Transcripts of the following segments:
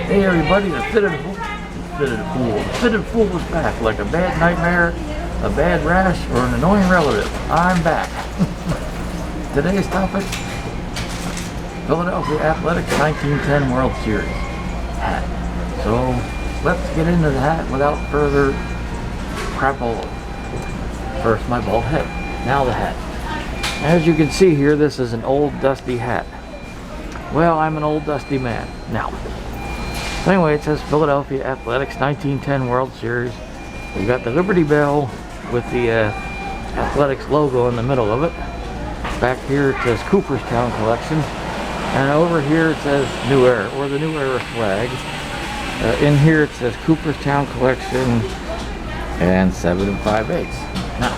Hey everybody, the fitted fool is back, like a bad nightmare, a bad rash, or an annoying relative. I'm back. Today's topic, Philadelphia Athletics 1910 World Series hat. So let's get into the hat without further crapolo. First my bald head, now the hat. As you can see here, this is an old dusty hat. Well, I'm an old dusty man now. So anyway, it says Philadelphia Athletics 1910 World Series. We've got the Liberty Bell with the Athletics logo in the middle of it. Back here it says Cooperstown Collection. And over here it says New Era, or the New Era flag. In here it says Cooperstown Collection and 7 5/8. Now,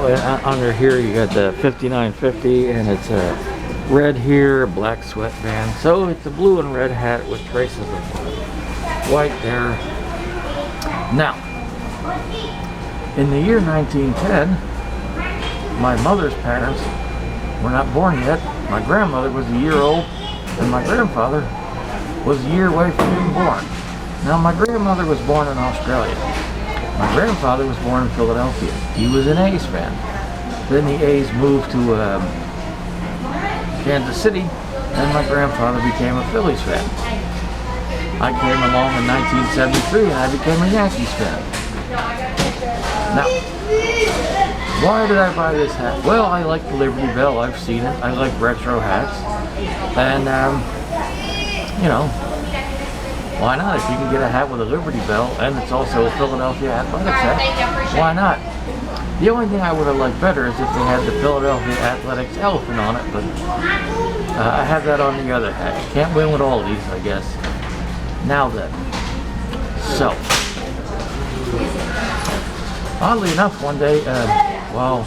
and under here you got the 5950, and it's a red here, a black sweatband. So it's a blue and red hat with traces of white there. Now, in the year 1910, my mother's parents were not born yet. My grandmother was a year old, and my grandfather was a year away from being born. Now, my grandmother was born in Australia. My grandfather was born in Philadelphia. He was an A's fan. Then the A's moved to Kansas City, and my grandfather became a Phillies fan. I came along in 1973 and I became a Yankees fan. Now, why did I buy this hat? Well, I like the Liberty Bell. I've seen it. I like retro hats. And, you know, why not? If you can get a hat with a Liberty Bell and it's also a Philadelphia Athletics hat, why not? The only thing I would have liked better is if they had the Philadelphia Athletics elephant on it, but I have that on the other hat. Can't win with all these, I guess. Now then, so, oddly enough, one day, while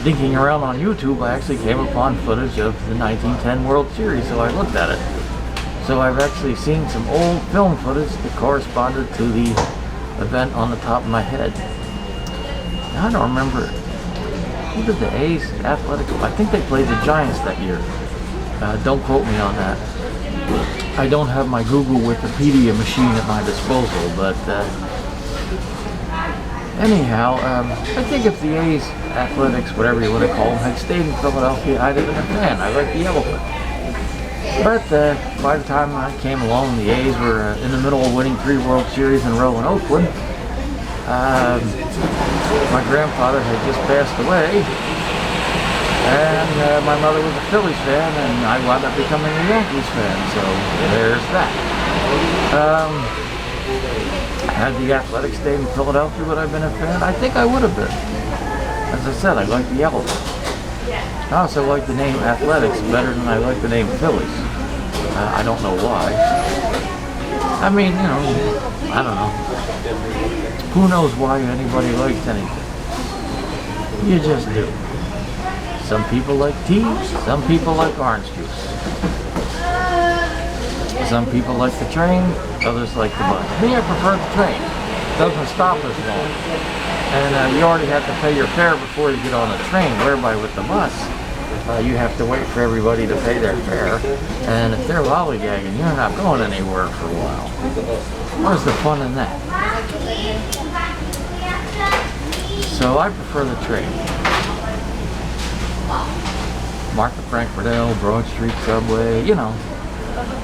digging around on YouTube, I actually came upon footage of the 1910 World Series, so I looked at it. So I've actually seen some old film footage that corresponded to the event on the top of my head. I don't remember, who did the A's Athletics, I think they played the Giants that year. Don't quote me on that. I don't have my Google Wikipedia machine at my disposal, but anyhow, I think if the A's Athletics, whatever you want to call them, had stayed in Philadelphia, I'd have been a fan. I like the elephant. But by the time I came along, the A's were in the middle of winning 3 World Series in a row in Oakland. My grandfather had just passed away, and my mother was a Phillies fan, and I wound up becoming a Yankees fan, so there's that. Had the Athletics stayed in Philadelphia, would I have been a fan? I think I would have been. As I said, I like the elephant. I also like the name Athletics better than I like the name Phillies. I don't know why. I mean, you know, I don't know. Who knows why anybody likes anything? You just do. Some people like tea, some people like orange juice. Some people like the train, others like the bus. Me, I prefer the train. It doesn't stop as long. And you already have to pay your fare before you get on the train, whereby with the bus, you have to wait for everybody to pay their fare. And if they're lollygagging, you're not going anywhere for a while. Where's the fun in that? So I prefer the train. Martha Frank Burdell, Broad Street Subway, you know.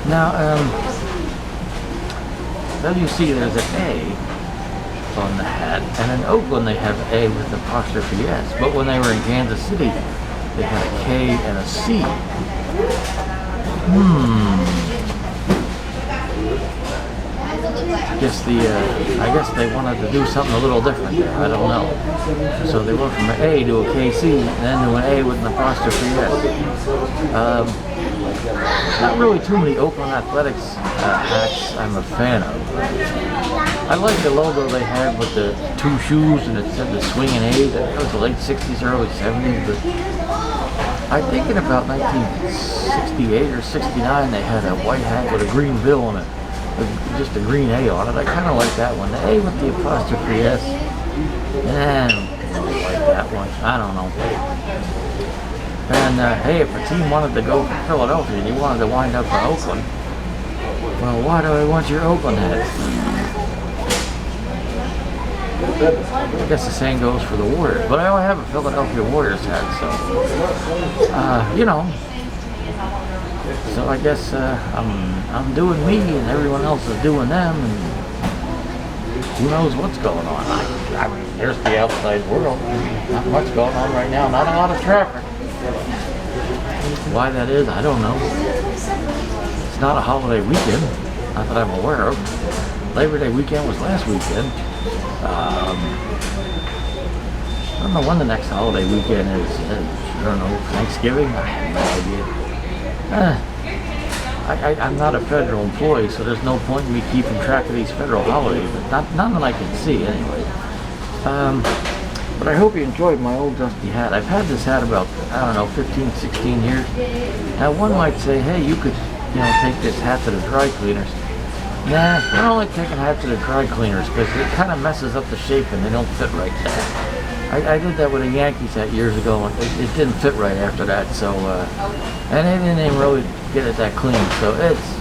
Now, as you see, there's an A on the hat, and in Oakland they have A with apostrophe S, but when they were in Kansas City, they had a K and a C. I guess they wanted to do something a little different there. I don't know. So they went from an A to a KC, and then to an A with an apostrophe S. Not really too many Oakland Athletics hats I'm a fan of. I like the logo they had with the 2 shoes, and it said the swinging A's. That was the late 60s, early 70s, but I think in about 1968 or 69 they had a white hat with a green bill on it. Just a green A on it. I kind of like that one. The A with the apostrophe S. I don't really like that one. I don't know. And hey, if a team wanted to go from Philadelphia and you wanted to wind up in Oakland, Well, why do I want your Oakland hat? I guess the same goes for the Warriors, but I only have a Philadelphia Warriors hat, so you know. So I guess I'm doing me, and everyone else is doing them, and who knows what's going on. I mean, there's the outside world. Not much going on right now. Not a lot of traffic. Why that is, I don't know. It's not a holiday weekend, not that I'm aware of. Labor Day weekend was last weekend. I don't know when the next holiday weekend is. I don't know, Thanksgiving? I have no idea. I'm not a federal employee, so there's no point in me keeping track of these federal holidays. But none that I can see, anyway. But I hope you enjoyed my old dusty hat. I've had this hat about, I don't know, 15, 16 years. Now, one might say, hey, you could, take this hat to the dry cleaners. Nah, I don't like taking hats to the dry cleaners because it kind of messes up the shape and they don't fit right. I did that with a Yankees hat years ago, and it didn't fit right after that. So, and they didn't even really get it that clean. So it's,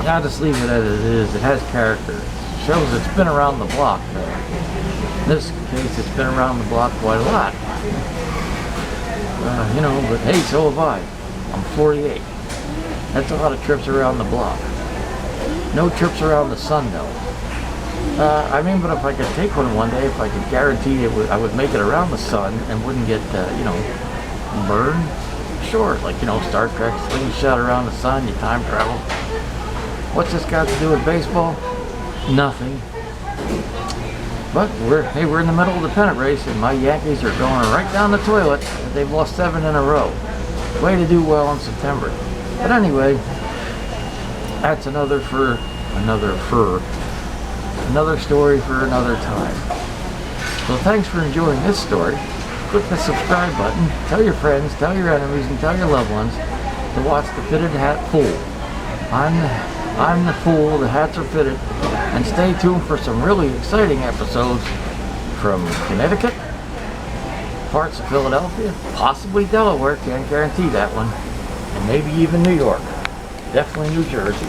I'll just leave it as it is. It has character. It shows it's been around the block. In this case, it's been around the block quite a lot. But hey, so have I. I'm 48. That's a lot of trips around the block. No trips around the sun, though. But if I could take one day, if I could guarantee I would make it around the sun and wouldn't get, burned, sure. Like, Star Trek, slingshot around the sun, you time travel. What's this got to do with baseball? Nothing. But we're in the middle of the pennant race, and my Yankees are going right down the toilet. They've lost 7 in a row. Way to do well in September. But anyway, that's another story for another time. So thanks for enjoying this story. Click the subscribe button, tell your friends, tell your enemies, and tell your loved ones to watch the Fitted Hat Fool. I'm the fool, the hats are fitted, and stay tuned for some really exciting episodes from Connecticut, parts of Philadelphia, possibly Delaware, can't guarantee that one, and maybe even New York. Definitely New Jersey.